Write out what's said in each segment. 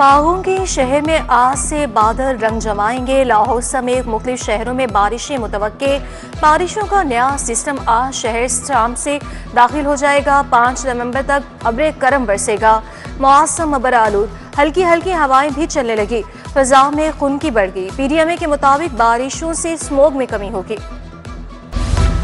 बागों के शहर में आज से बादल रंग जमाएंगे। लाहौर समेत मुख्तलिफ शहरों में बारिशें मुतवक्के। बारिशों का नया सिस्टम आज शहर शाम से दाखिल हो जाएगा। 5 नवंबर तक अब्र करम बरसेगा। मौसम अबर आलूद, हल्की हल्की हवाएं भी चलने लगी। फजा में खुनकी बढ़ गई। PDMA के मुताबिक बारिशों से स्मोग में कमी होगी।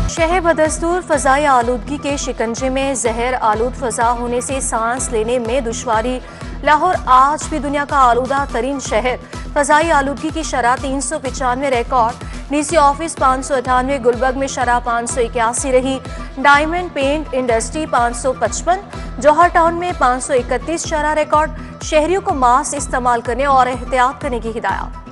शहर बदस्तूर फजाई आलूदगी के शिकंजे में जहर आलूद फजा होने से सांस लेने में दुश्वारी। लाहौर आज भी दुनिया का आलूदा तरीन शहर। फजाई आलूदगी की शरह 395 रिकॉर्ड। DC ऑफिस 598, गुलबर्ग में शरह 581 रही। डायमंड पेंट इंडस्ट्री 555, जौहर टाउन में 531 शरह रिकॉर्ड। शहरियों को मास्क इस्तेमाल करने और एहतियात करने की हिदायत।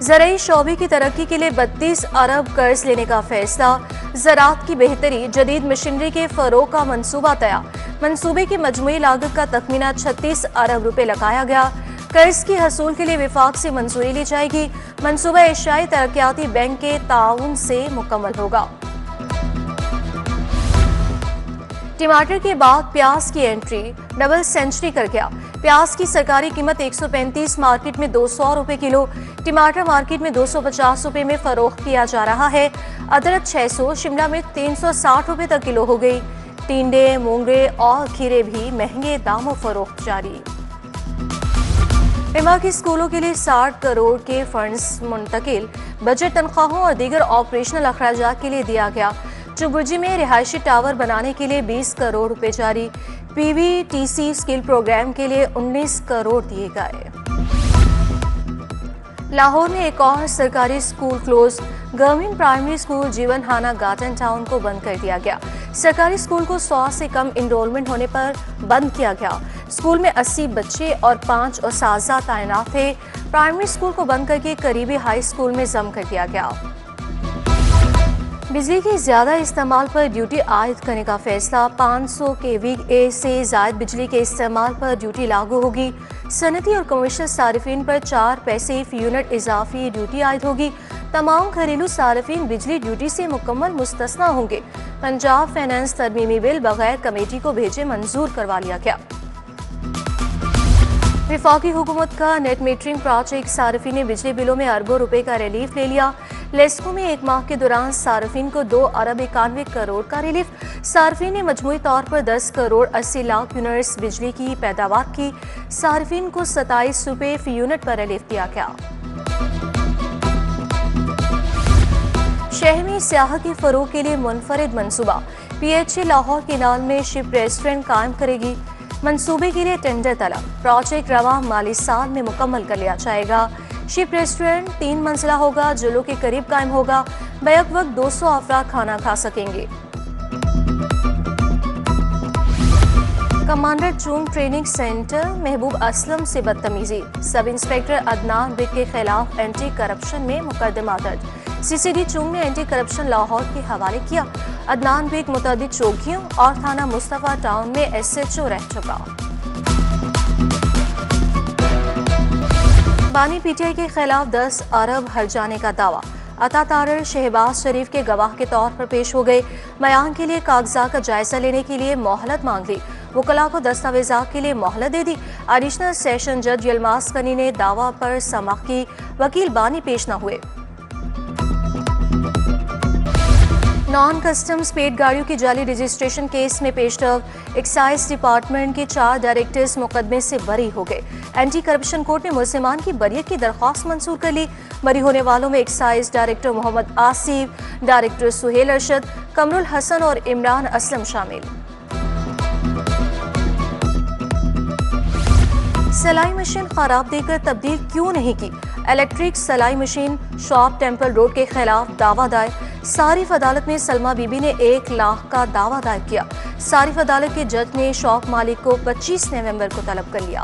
ज़राई शोबे की तरक्की के लिए 32 अरब कर्ज लेने का फैसला। ज़राअत की बेहतरी, जदीद मशीनरी के फरोग का मंसूबा तैयार। मंसूबे की मजमूई लागत का तखमीना 36 अरब रुपए लगाया गया। कर्ज की हसूल के लिए विफाक से मंजूरी ली जाएगी। मंसूबा एशियाई तरक्याती बैंक के ताउन से मुकम्मल होगा। टमाटर के बाद प्याज की एंट्री डबल सेंचुरी कर गया। प्याज की सरकारी कीमत 135, मार्केट में 200 रुपए किलो। टमाटर मार्केट में 250 रुपए में फरोख्त किया जा रहा है। अदरक 600, शिमला मिर्च 360 रुपए तक किलो हो गई। टिंडे, मूंगरे और खीरे भी महंगे दामों फरोख्त जारी। इमा के स्कूलों के लिए 60 करोड़ के फंड्स मुंतकिल। बजट तनख्वाहों और दीगर ऑपरेशनल अखराजात के लिए दिया गया। चुबुर्जी में रिहायशी टावर बनाने के लिए 20 करोड़ रुपए जारी। PVTC स्किल प्रोग्राम के लिए 19 करोड़ दिए गए। लाहौर में एक और सरकारी school close. Government primary school जीवन हाना गार्डन टाउन को बंद कर दिया गया। सरकारी स्कूल को 100 से कम इनरोलमेंट होने पर बंद किया गया। स्कूल में 80 बच्चे और 5 उस्ताज़ा तैनात थे। प्राइमरी स्कूल को बंद करके करीबी हाई स्कूल में जम कर दिया गया। बिजली के ज्यादा इस्तेमाल पर ड्यूटी आयद करने का फैसला। 500 kVA से जायद बिजली के इस्तेमाल पर ड्यूटी लागू होगी। सनती और कमर्शियल सारिफिन पर 4 पैसे फी यूनिट इजाफी ड्यूटी आयद होगी। तमाम घरेलू सारिफिन बिजली ड्यूटी से मुकम्मल मुस्तस्ना होंगे। पंजाब फाइनेंस तरमीमी बिल बगैर कमेटी को भेजे मंजूर करवा लिया गया। वफाकी हुकूमत का नेट मीटरिंग प्रोजेक्ट सारिफिन ने बिजली बिलों में अरबों रुपए का रिलीफ ले लिया। लेस्को में एक माह के दौरान सार्फिन को 2 अरब 91 करोड़ का रिलीफ। सार्फिन ने मजमूई तौर पर 10 करोड़ 80 लाख यूनिट्स बिजली की पैदावार की। सार्फिन को 27 रुपए फी यूनिट पर रिलीफ दिया गया। शहर में सियाह के फरोग के लिए मुनफरिद मंसूबा। PHA लाहौर केनाल में शिप रेस्टोरेंट कायम करेगी। मंसूबे के लिए टेंडर तलब। प्रोजेक्ट रवा माली साल में मुकम्मल कर लिया जाएगा। शिप रेस्टोरेंट 3 मंजिला होगा, जुलू के करीब कायम होगा। बैक वक्त 200 अफराद खाना खा सकेंगे। कमांडर चूंग ट्रेनिंग सेंटर महबूब असलम से बदतमीजी। सब इंस्पेक्टर अदनान बिग के खिलाफ एंटी करप्शन में मुकदमा दर्ज। CCD चूंग ने एंटी करप्शन लाहौर के हवाले किया। अदनान बिग मुतअद्दिद चौकियों और थाना मुस्तफा टाउन में SHO रह चुका। बानी PTI के खिलाफ 10 अरब हर्जाने का दावा। अता तारर शहबाज शरीफ के गवाह के तौर पर पेश हो गए। बयान के लिए कागजात का जायजा लेने के लिए मोहलत मांग ली। वकला को दस्तावेजात के लिए मोहलत दे दी। एडिशनल सेशन जज यलमास कनी ने दावा पर समाअत की। वकील बानी पेश न हुए। नॉन कस्टम्स पेड गाड़ियों की जाली रजिस्ट्रेशन केस में पेशरफ। एक्साइज डिपार्टमेंट के 4 डायरेक्टर्स मुकदमे से बरी हो गए। एंटी करप्शन कोर्ट ने मुलजिमान की बरियत की दरख्वास्त मंजूर कर ली। बरी होने वालों में excise director Mohammad Asif, director Suhail Arshad, Qamrul Hasan और इमरान असलम शामिल। सलाई मशीन खराब देकर तब्दील क्यों नहीं की? इलेक्ट्रिक सलाई मशीन शॉप टेम्पल रोड के खिलाफ दावा दायर। सारिफ अदालत में सलमा बीबी ने 1 लाख का दावा दायर किया। सारिफ अदालत के जज ने शॉप मालिक को 25 नवंबर को तलब कर लिया।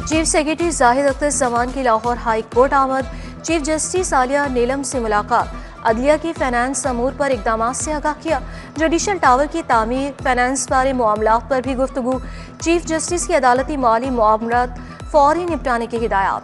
चीफ सेक्रेटरी जाहिद अख्तर जमान की लाहौर हाई कोर्ट आमद। चीफ जस्टिस आलिया नीलम से मुलाकात। अदलिया की फाइनेंस अमूर पर इकदाम से आगाह किया। जुडिशल टावर की तामीर, फाइनेंस बारे मामलात पर भी गुफ्तगू। चीफ जस्टिस की अदालती माली मामलात फौरी निपटाने की हिदायत।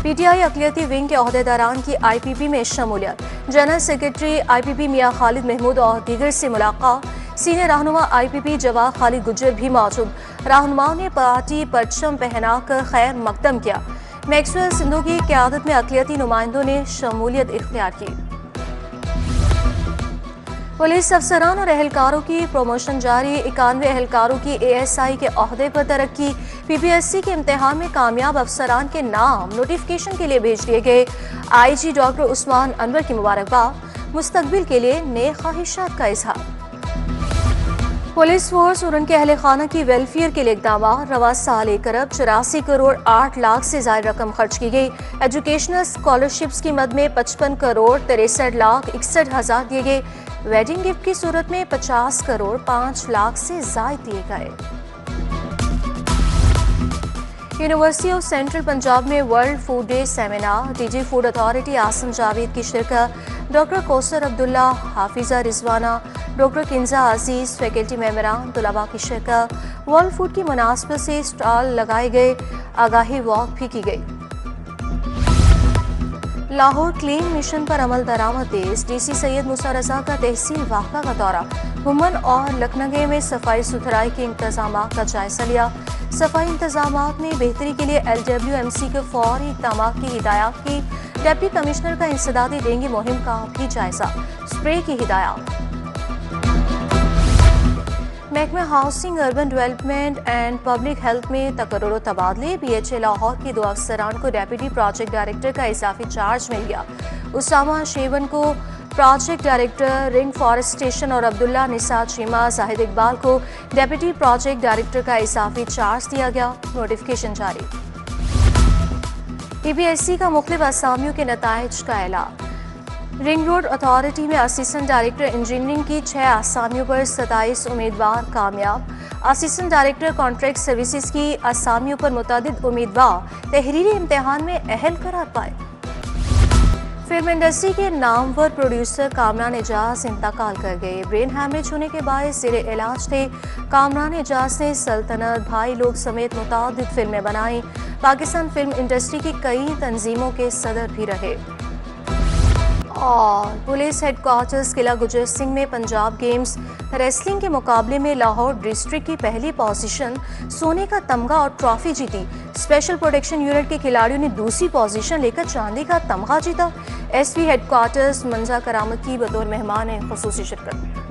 पीटीआई अक़लियती विंग के अहदेदारान की आईपीपी में शमूलियत। जनरल सेक्रेटरी आईपीपी मियां खालिद महमूद और दीगर से मुलाकात। सीनियर रहनुमा आईपीपी जवाद खालिद गुज्जर भी मौजूद। रहनुमाओं ने पार्टी परचम पहनाकर खैर मकदम किया। मैक्सवेल सिंधु की क़यादत में अक़लियती नुमाइंदों ने शमूलियत इख्तियार की। पुलिस अफसरान और एहलकारों की प्रमोशन जारी। 91 एहलकारों की एएसआई के ओहदे पर तरक्की। पीपीएससी के इम्तिहान में कामयाब अफसरान के नाम नोटिफिकेशन के लिए भेज दिए गए। आईजी डॉक्टर उस्मान अनवर की मुबारकबाद। मुस्तकबिल के लिए नेक ख्वाहिशात का इजहार। पुलिस फोर्स और उनके अहल खाना की वेलफेयर के लिए इकदाम। रवा साल 1 अरब 84 करोड़ 8 लाख से ज्यादा रकम खर्च की गई। एजुकेशनल स्कॉलरशिप्स की मद में 55 करोड़ 63 लाख 61 हजार दिए गए। वेडिंग गिफ्ट की सूरत में 50 करोड़ 5 लाख से ज्यादा दिए गए। यूनिवर्सिटी ऑफ सेंट्रल पंजाब में world food day seminar. DG food authority Asim Javed की शिरकत। डॉक्टर कौसर अब्दुल्ला, हाफिजा रिजवाना, डॉक्टर किंजा अजीज, फैकल्टी मेंबरान, तलबा की शिरकत। वर्ल्ड फूड की मुनासबत से स्टॉल लगाए गए। आगाही वॉक भी की गई। लाहौर क्लीन मिशन पर अमल दरामद तेज। डीसी सैयद मूसा रजा का तहसील वाक़ा का दौरा। घुमन और लखनगे में सफाई सुथराई के इंतजाम का जायजा लिया। सफाई इंतजाम में बेहतरी के लिए LWMC के फौरी इक़दाम की हिदायत की। डिप्टी कमिश्नर का इंसदादी डेंगू मुहिम का भी जायजा। स्प्रे की हिदायत। महकमा housing, urban development and public health में तकर्रुर तबादले। BHA लाहौर के 2 अफसरान को डेप्यूटी प्रोजेक्ट डायरेक्टर का इजाफी चार्ज मिल गया। उसामा शेवन को प्रोजेक्ट डायरेक्टर रिंग फॉरेस्टेशन और अब्दुल्ला निसार चीमा जाहिद इकबाल को डेप्यूटी प्रोजेक्ट डायरेक्टर का इजाफी चार्ज दिया गया। नोटिफिकेशन जारी। PPSC का मुख्तलिफ असामियों के नताइज का ऐलान। रिंग रोड अथॉरिटी में असिस्टेंट डायरेक्टर इंजीनियरिंग की 6 असामियों पर 27 उम्मीदवार कामयाब। असिस्टेंट डायरेक्टर कॉन्ट्रैक्ट सर्विसेज की असामियों पर मुतअद्दिद उम्मीदवार तहरीरी इम्तिहान में अहल करार पाए। फिल्म इंडस्ट्री के नामवर प्रोड्यूसर कामरान एजाज इंतकाल कर गए। ब्रेन हैमरेज होने के बायस जेरे इलाज थे। कामरान एजाज ने सल्तनत, भाई लोग समेत मुतअद्दिद फिल्में बनाई। पाकिस्तान फिल्म इंडस्ट्री की कई तंजीमों के सदर भी रहे। और पुलिस हेडक्वार्टर्स किला गुजर सिंह में पंजाब गेम्स रेसलिंग के मुकाबले में लाहौर डिस्ट्रिक्ट की पहली पोजीशन, सोने का तमगा और ट्रॉफी जीती। स्पेशल प्रोटेक्शन यूनिट के खिलाड़ियों ने दूसरी पोजीशन लेकर चांदी का तमगा जीता। SP हेडक्वार्टर्स मंजा करामत की बतौर मेहमान खुसूसी शिरकत।